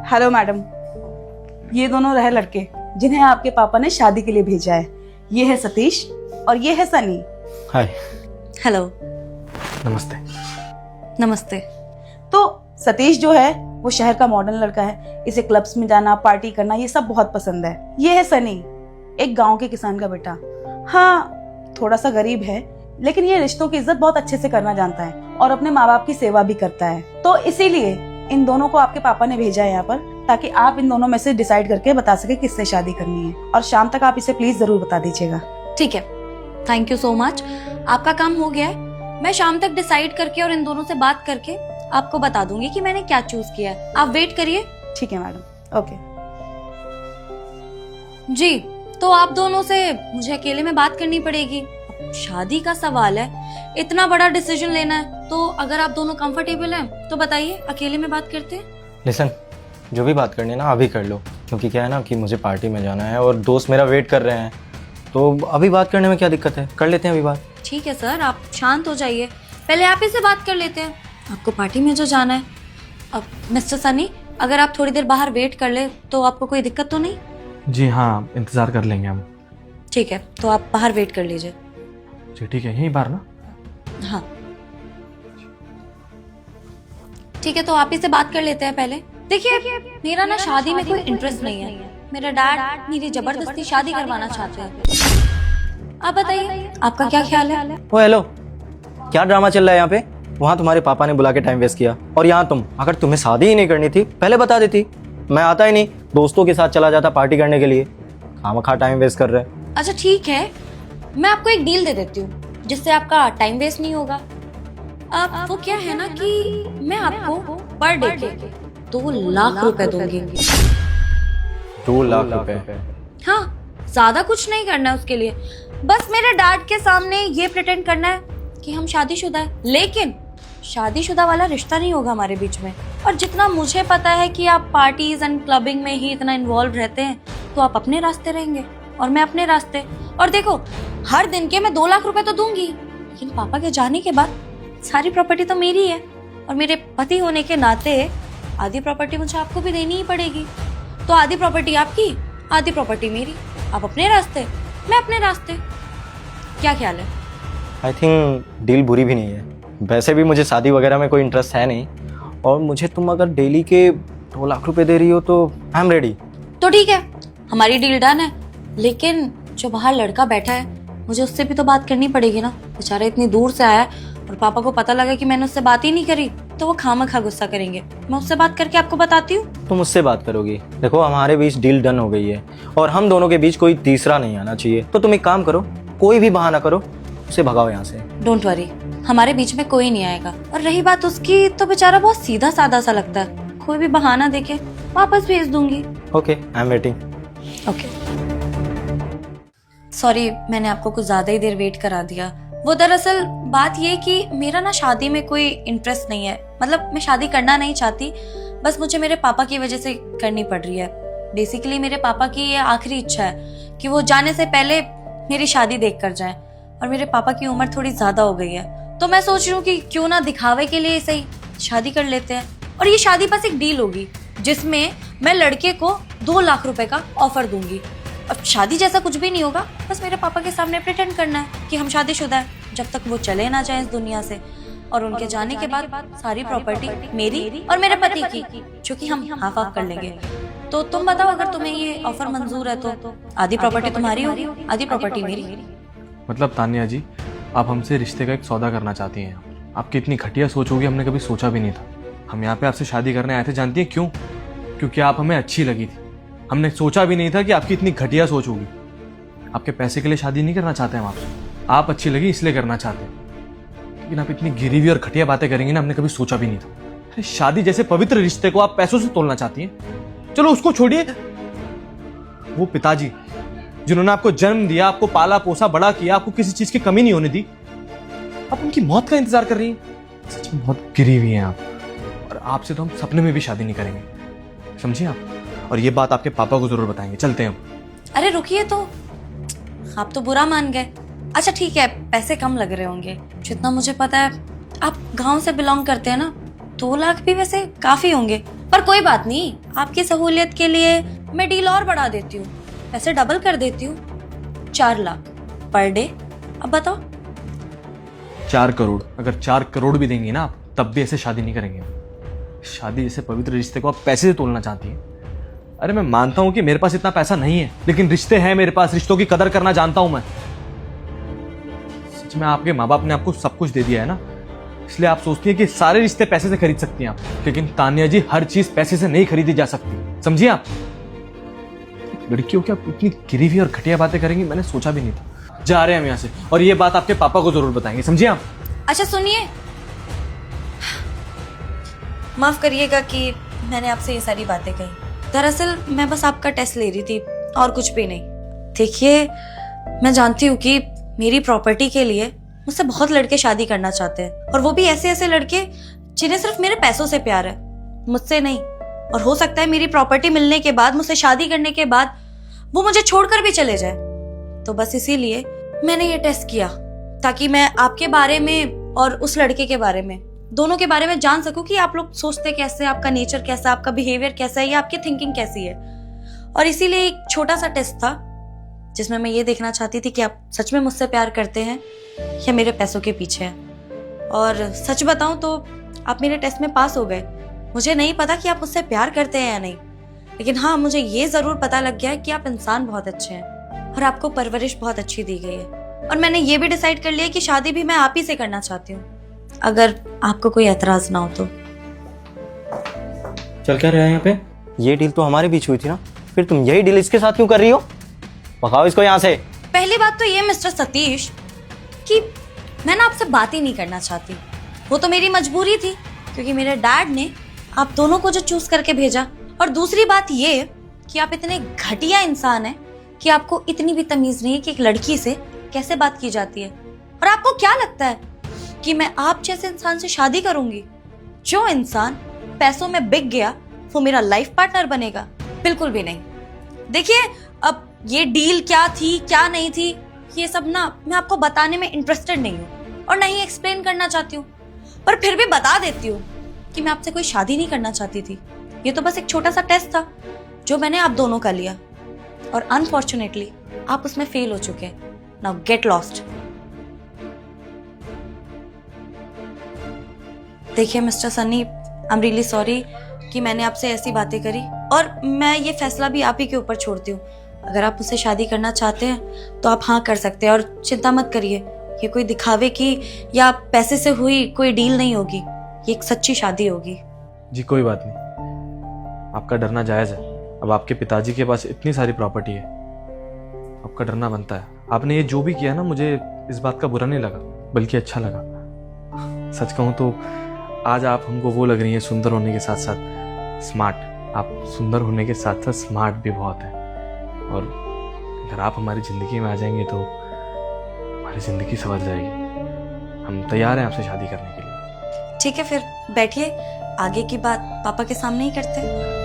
Hello madam, ये दोनों रहे लड़के जिन्हें आपके पापा ने शादी के लिए भेजा है। ये है सतीश और ये है सनी। हाय। हेलो। नमस्ते। नमस्ते। तो सतीश जो है वो शहर का मॉडर्न लड़का है। इसे क्लब्स में जाना, पार्टी करना ये सब बहुत पसंद है। ये है सनी, एक गांव के किसान का बेटा। हाँ, थोड़ा सा गरीब है, लेकिन ये रिश्तों की इज्जत बहुत अच्छे से करना जानता है और अपने माँ बाप की सेवा भी करता है। तो इसीलिए इन दोनों को आपके पापा ने भेजा है यहाँ पर, ताकि आप इन दोनों में से डिसाइड करके बता सके किससे शादी करनी है। और शाम तक आप इसे प्लीज जरूर बता दीजिएगा। ठीक है, थैंक यू सो मच। आपका काम हो गया है। मैं शाम तक डिसाइड करके और इन दोनों से बात करके आपको बता दूंगी कि मैंने क्या चूज किया है। आप वेट करिए। ठीक है मैडम, ओके। जी, तो आप दोनों से मुझे अकेले में बात करनी पड़ेगी। अब शादी का सवाल है, इतना बड़ा डिसीजन लेना है, तो अगर आप दोनों कंफर्टेबल हैं तो बताइए, अकेले में बात करते हैं। लिसन, जो भी बात करनी है ना अभी कर लो, क्योंकि क्या है ना कि मुझे पार्टी में जाना है और दोस्त मेरा वेट कर रहे हैं। तो अभी बात करने में क्या दिक्कत है, कर लेते हैं अभी बात। ठीक है सर, आप शांत हो जाइए, पहले आप ही से बात कर लेते हैं। आपको पार्टी में जो जाना है। अब मिस्टर सनी, अगर आप थोड़ी देर बाहर वेट कर ले तो आपको कोई दिक्कत तो नहीं? जी हाँ, इंतज़ार कर लेंगे हम। ठीक है, तो आप बाहर वेट कर लीजिए। जी ठीक है, यहीं बाहर ना। हाँ ठीक है, तो आप ही से बात कर लेते हैं पहले। देखिए, मेरा ना शादी में कोई इंटरेस्ट नहीं है। मेरा डैड मेरी जबरदस्ती शादी करवाना चाहते हैं। आप बताइए, आपका क्या ख्याल है? ओ हेलो, क्या ड्रामा चल रहा है यहाँ पे? वहाँ तुम्हारे पापा ने बुला के टाइम वेस्ट किया, और यहाँ तुम, अगर तुम्हें शादी ही नहीं करनी थी पहले बता देती, मैं आता ही नहीं, दोस्तों के साथ चला जाता पार्टी करने के लिए। खामखा टाइम वेस्ट कर रहे हैं। अच्छा ठीक है, मैं आपको एक डील दे देती हूँ जिससे आपका टाइम वेस्ट नहीं होगा। अब वो क्या है ना कि मैं आपको पर डे के 2 लाख रुपए दूंगी। 2 लाख रुपए? हाँ, ज्यादा कुछ नहीं करना है उसके लिए। बस मेरे डैड के सामने ये प्रिटेंड करना है कि हम शादीशुदा है, लेकिन शादीशुदा वाला रिश्ता नहीं होगा हमारे बीच में। और जितना मुझे पता है कि आप पार्टीज एंड क्लबिंग में ही इतना इन्वॉल्व रहते हैं, तो आप अपने रास्ते रहेंगे और मैं अपने रास्ते। और देखो, हर दिन के मैं 2 लाख रुपए तो दूंगी, लेकिन पापा के जाने के बाद सारी प्रॉपर्टी तो मेरी है, और मेरे पति होने के नाते आधी प्रॉपर्टी मुझे आपको भी देनी ही पड़ेगी। तो आधी प्रॉपर्टी आपकी, आधी प्रॉपर्टी मेरी। आप अपने रास्ते, मैं अपने रास्ते। क्या ख्याल है? आई थिंक डील बुरी भी नहीं है। वैसे भी मुझे शादी वगैरह में कोई इंटरेस्ट है नहीं, और मुझे तुम अगर डेली के 2 लाख रुपए दे रही हो तो आई एम रेडी। तो ठीक है, हमारी डील डन है। लेकिन जो बाहर लड़का बैठा है, मुझे उससे भी तो बात करनी पड़ेगी ना। बेचारा इतनी दूर से आया है, और पापा को पता लगा कि मैंने उससे बात ही नहीं करी तो वो खामखा गुस्सा करेंगे। मैं उससे बात करके आपको बताती हूँ। तुम उससे बात करोगी? देखो, हमारे बीच डील डन हो गई है, और हम दोनों के बीच कोई तीसरा नहीं आना चाहिए। तो तुम एक काम करो, कोई भी बहाना करो, उसे भगाओ यहाँ से। डोंट वरी, हमारे बीच में कोई नहीं आएगा। और रही बात उसकी, तो बेचारा बहुत सीधा साधा सा लगता है। कोई भी बहाना देके वापस भेज दूंगी। Okay, I am waiting. Okay, sorry, मैंने आपको कुछ ज्यादा ही देर वेट करा दिया। वो दरअसल बात ये कि मेरा ना शादी में कोई इंटरेस्ट नहीं है। मतलब मैं शादी करना नहीं चाहती, बस मुझे मेरे पापा की वजह से करनी पड़ रही है। बेसिकली मेरे पापा की ये आखिरी इच्छा है कि वो जाने से पहले मेरी शादी देख कर जाए। और मेरे पापा की उम्र थोड़ी ज्यादा हो गई है, तो मैं सोच रही हूँ कि क्यों ना दिखावे के लिए सही शादी कर लेते हैं। और ये शादी बस एक डील होगी जिसमें मैं लड़के को 2 लाख रुपए का ऑफर दूंगी। अब शादी जैसा कुछ भी नहीं होगा, बस मेरे पापा के सामने प्रिटेंड करना है कि हम शादीशुदा हैं, जब तक वो चले ना जाए इस दुनिया से। और उनके जाने के बाद सारी प्रॉपर्टी मेरी और मेरे पति की, जो कि हम हाफ हाफ कर लेंगे। तो तुम बताओ, अगर तुम्हें ये ऑफर मंजूर है तो आधी प्रॉपर्टी तुम्हारी होगी, आधी प्रॉपर्टी मेरी। मतलब तानिया जी, आप हमसे रिश्ते का एक सौदा करना चाहती हैं। आपकी इतनी घटिया सोच होगी, हमने कभी सोचा भी नहीं था। हम यहाँ पे आपसे शादी करने आए थे, जानती हैं क्यों? क्योंकि आप हमें अच्छी लगी थी। हमने सोचा भी नहीं था कि आपकी इतनी घटिया सोच होगी। आपके पैसे के लिए शादी नहीं करना चाहते हम आपसे, आप अच्छी लगी इसलिए करना चाहते हैं। लेकिन आप इतनी गिरी हुई और घटिया बातें करेंगे ना, हमने कभी सोचा भी नहीं था। अरे शादी जैसे पवित्र रिश्ते को आप पैसों से तोड़ना चाहती हैं। चलो उसको छोड़िए, वो पिताजी जिन्होंने आपको जन्म दिया, आपको पाला पोसा बड़ा किया, आपको किसी चीज की कमी नहीं होने दी, आप उनकी मौत का इंतजार कर रही हैं। सच में बहुत गिरी हुई हैं आप, और आपसे तो हम सपने में भी शादी नहीं करेंगे, समझिए आप। और ये बात आपके पापा को जरूर बताएंगे। चलते हैं हम। अरे रुकिए, तो आप तो बुरा मान गए। अच्छा ठीक है, पैसे कम लग रहे होंगे। जितना मुझे पता है आप गांव से बिलोंग करते हैं ना, 2 लाख भी वैसे काफी होंगे। पर कोई बात नहीं, आपकी सहूलियत के लिए मैं डील और बढ़ा देती हूँ, पैसे डबल कर देती हूँ, 4 लाख पर डे। अब बताओ। 4 करोड़? अगर 4 करोड़ भी देंगी ना आप, तब भी ऐसे शादी नहीं करेंगे। शादी जैसे पवित्र रिश्ते को आप पैसे से तोलना चाहती हैं। अरे मैं मानता हूं कि मेरे पास इतना पैसा नहीं है, लेकिन रिश्ते हैं मेरे पास, रिश्तों की कदर करना जानता हूं मैं। सच में आपके माँ बाप ने आपको सब कुछ दे दिया है ना, इसलिए आप सोचती हैं कि सारे रिश्ते पैसे से खरीद सकती हैं आप। लेकिन तान्या जी, हर चीज पैसे से नहीं खरीदी जा सकती, समझिए आप। लड़कियों की आप इतनी गिरी हुई और घटिया बातें करेंगी, मैंने सोचा भी नहीं था। जा रहे हैं हम यहाँ से, और ये बात आपके पापा को जरूर बताएंगे, समझिए आप। अच्छा सुनिए, माफ करिएगा कि मैंने आपसे ये सारी बातें कही। दरअसल मैं बस आपका टेस्ट ले रही थी और कुछ भी नहीं। देखिए, मैं जानती हूँ कि मेरी प्रॉपर्टी के लिए मुझसे बहुत लड़के शादी करना चाहते हैं, और वो भी ऐसे ऐसे लड़के जिन्हें सिर्फ मेरे पैसों से प्यार है, मुझसे नहीं। और हो सकता है मेरी प्रॉपर्टी मिलने के बाद, मुझसे शादी करने के बाद वो मुझे छोड़कर भी चले जाए। तो बस इसीलिए मैंने ये टेस्ट किया, ताकि मैं आपके बारे में और उस लड़के के बारे में, दोनों के बारे में जान सकूं कि आप लोग सोचते कैसे, आपका नेचर कैसा, आपका बिहेवियर कैसा है, या आपकी थिंकिंग कैसी है। और इसीलिए एक छोटा सा टेस्ट था जिसमें मैं ये देखना चाहती थी कि आप सच में मुझसे प्यार करते हैं या मेरे पैसों के पीछे हैं। और सच बताऊं तो आप मेरे टेस्ट में पास हो गए। मुझे नहीं पता कि आप मुझसे प्यार करते हैं या नहीं, लेकिन हाँ, मुझे ये जरूर पता लग गया है कि आप इंसान बहुत अच्छे हैं और आपको परवरिश बहुत अच्छी दी गई है। और मैंने ये भी डिसाइड कर लिया कि शादी भी मैं आप ही से करना चाहती हूँ, अगर आपको कोई एतराज ना हो तो। चल क्या रहा है यहाँ पे? ये डील तो हमारे बीच हुई थी ना, फिर तुम यही डील इसके साथ क्यों कर रही हो? भगाओ इसको यहाँ से। पहली बात तो ये मिस्टर सतीश कि मैं ना आपसे बात ही नहीं करना चाहती। वो तो मेरी मजबूरी थी, क्योंकि मेरे डैड ने आप दोनों को जो चूज करके भेजा। और दूसरी बात ये कि आप इतने घटिया इंसान हैं कि आपको इतनी भी तमीज नहीं है कि एक लड़की से कैसे बात की जाती है। और आपको क्या लगता है कि मैं आप जैसे इंसान से शादी करूंगी? जो इंसान पैसों में बिक गया वो मेरा लाइफ पार्टनर बनेगा? बिल्कुल भी नहीं। देखिए, अब ये डील क्या थी क्या नहीं थी, ये सब ना मैं आपको बताने में इंटरेस्टेड नहीं हूँ और नहीं एक्सप्लेन करना चाहती हूँ। पर फिर भी बता देती हूँ कि मैं आपसे कोई शादी नहीं करना चाहती थी। ये तो बस एक छोटा सा टेस्ट था जो मैंने आप दोनों का लिया, और अनफॉर्चुनेटली आप उसमें फेल हो चुके हैं। Now get lost. देखिए mister Sunny, I am really sorry कि मैंने आपसे ऐसी बातें करी, और मैं ये फैसला भी आप ही के ऊपर छोड़ती हूँ। अगर आप मुझसे शादी करना चाहते हैं तो आप हाँ कर सकते हैं, और चिंता मत करिए, ये कोई दिखावे की या पैसे से हुई कोई डील नहीं होगी, ये एक सच्ची शादी होगी। जी कोई बात नहीं, आपका डरना जायज़ है। अब आपके पिताजी के पास इतनी सारी प्रॉपर्टी है, आपका डरना बनता है। आपने ये जो भी किया ना, मुझे इस बात का बुरा नहीं लगा, बल्कि अच्छा लगा। सच कहूँ तो आज आप हमको वो लग रही हैं, सुंदर होने के साथ साथ स्मार्ट। आप सुंदर होने के साथ साथ स्मार्ट भी बहुत हैं, और अगर आप हमारी ज़िंदगी में आ जाएंगे तो हमारी ज़िंदगी संवर जाएगी। हम तैयार हैं आपसे शादी करने के लिए। ठीक है, फिर बैठिए, आगे की बात पापा के सामने ही करते हैं।